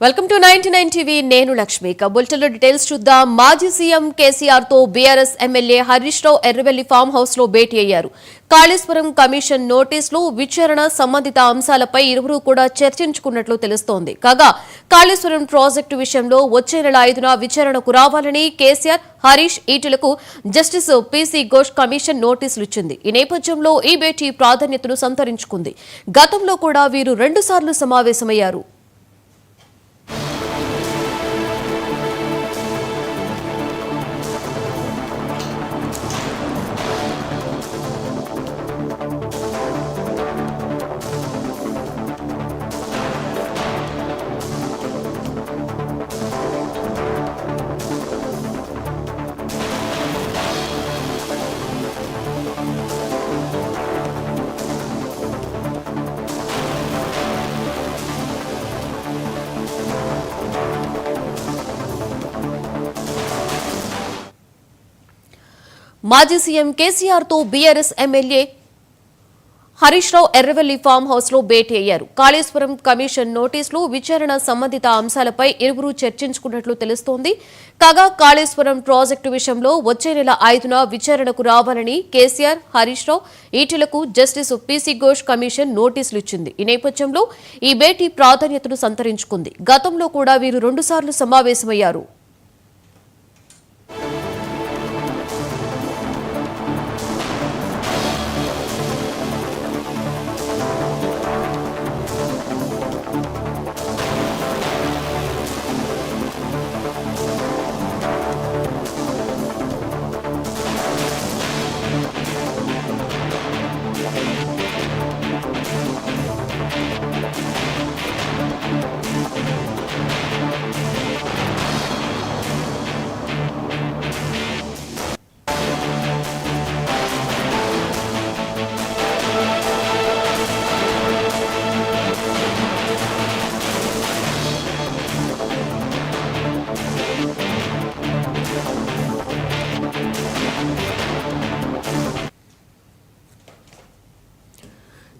Welcome to 99 TV నేను Lakshmi bulletin లో details చూద్దాం. మాజీ సీఎం కేసీఆర్ తో BRS MLA Harish Rao Erravelli farm house లో భేటీ అయ్యారు. కాళేశ్వరం కమిషన్ నోటీసులు విచారణ సంబంధిత అంశాలపై ఇరువురు కూడా చర్చించుకున్నట్లు తెలుస్తోంది. కాగా కాళేశ్వరం ప్రాజెక్టు విషయంలో వచ్చే నెల 5న విచారణకు రావాలని కేసీఆర్ హరీష్ ఈటెలకు జస్టిస్ పీసీ ఘోష్ కమిషన్ నోటీసులు ఇచ్చింది. ఈ నేపథ్యంలో ఈ భేటీ ప్రాధాన్యతను సంతరించుకుంది. గతంలో కూడా వీరు 2 సార్లు సమావేశమయ్యారు. మాజీ సీఎం కేసీఆర్ తో BRS MLA Harish Rao Erravelli farm house లో భేటీ అయ్యారు. కాళేశ్వరం కమిషన్ నోటీసులు విచారణ సంబంధిత అంశాలపై ఇరువురు చర్చించుకున్నట్లు తెలుస్తోంది. కాగా కాళేశ్వరం ప్రాజెక్టు విషయంలో వచ్చే నెల 5న విచారణకు రావాలని కేసీఆర్ హరీష్ రావు ఈటెలకు జస్టిస్ పీసీ ఘోష్ కమిషన్ నోటీసులు ఇచ్చింది. ఈ నేపథ్యంలో ఈ భేటీ ప్రాధాన్యతను సంతరించుకుంది. గతంలో కూడా వీరు 2 సార్లు సమావేశమయ్యారు.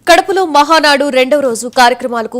కడపలో మహానాడు 2వ రోజు కార్యక్రమాలకు